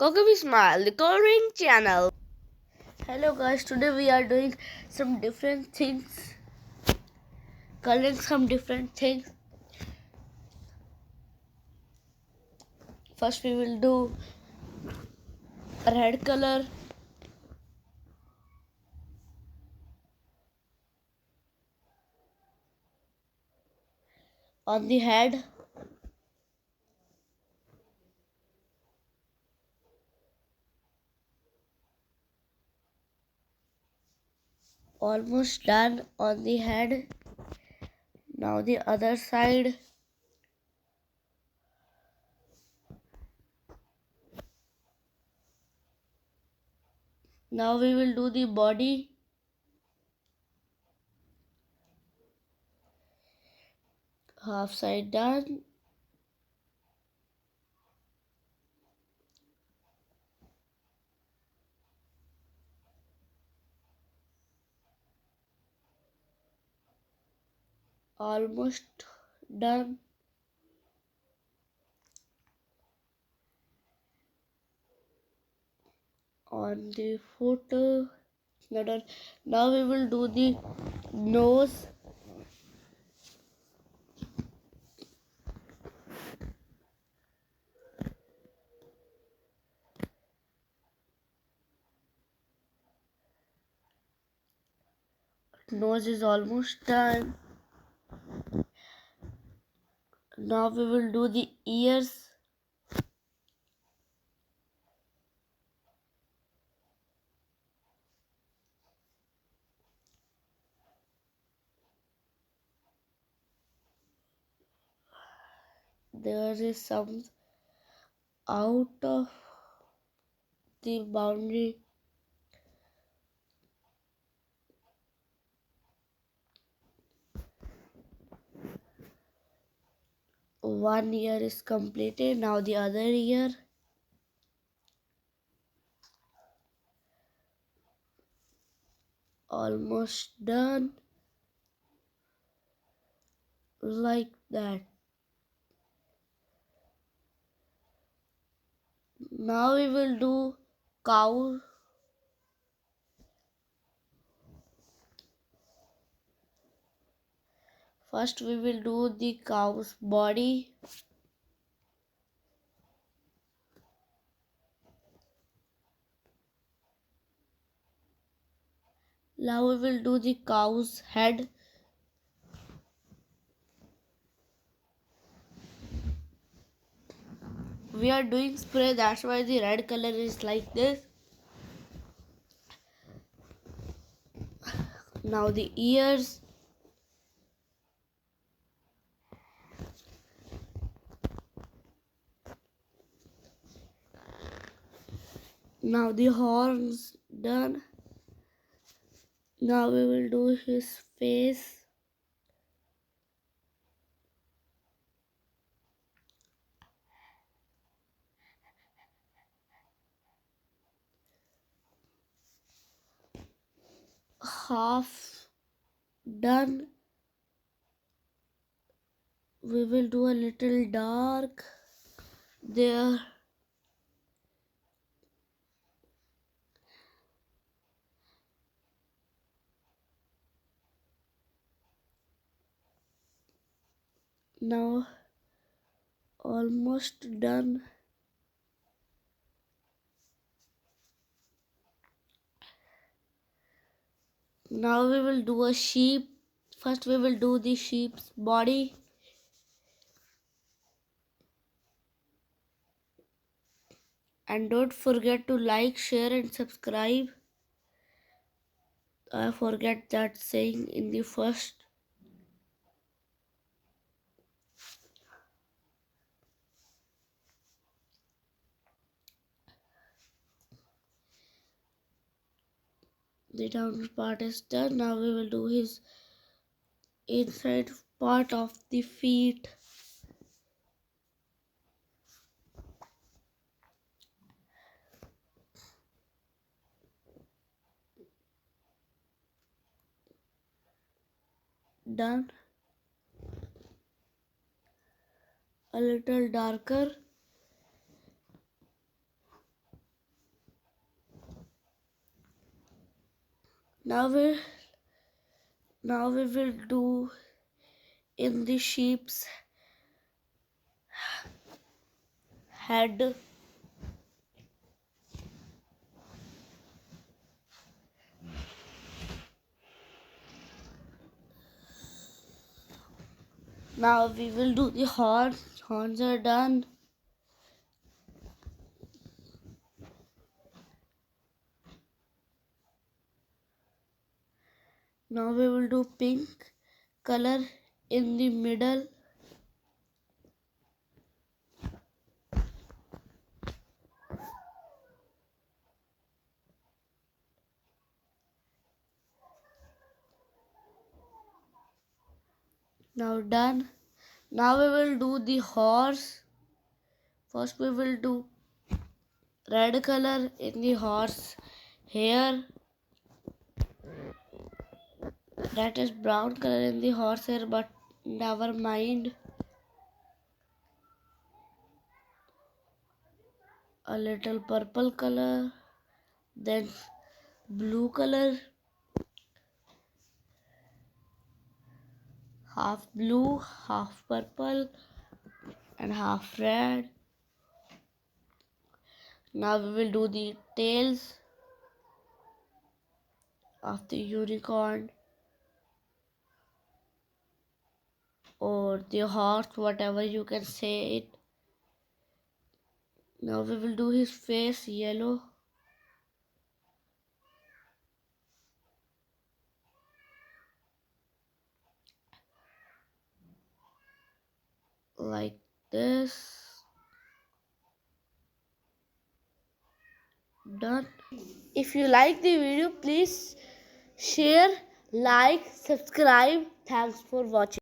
Cocobeesmile, the coloring channel. Hello guys, today we are doing some different things, coloring some different things. First we will do red color on the head. Almost done on the head. Now the other side. Now we will do the body. Half side done. Almost done. On the photo. Now done. Now we will do the nose. Nose is almost done. Now we will do the ears. There is some out of the boundary. One ear is completed. Now the other ear. Almost done. Like that. Now we will do cow. First we will do the cow's body. Now we will do the cow's head. We are doing spray, that's why the red color is like this. Now the ears. Now the horns done. Now we will do his face. Half done. We will do a little dark there. Now almost done. Now we will do a sheep. First we will do the sheep's body. And don't forget to like, share and subscribe. I forget that saying in the first. The down part is done. Now we will do his inside part of the feet. Done. A little darker. Now we will do in the sheep's head. Now we will do the horns. Horns are done. Now we will do pink color in the middle. Now done. Now we will do the horse. First we will do red color in the horse hair. That is brown color in the horse hair, but never mind. A little purple color, then blue color, half blue, half purple, and half red. Now we will do the tails of the unicorn or the horse, whatever you can say it. Now we will do his face yellow. Like this. Done. If you like the video, please share, like, subscribe. Thanks for watching.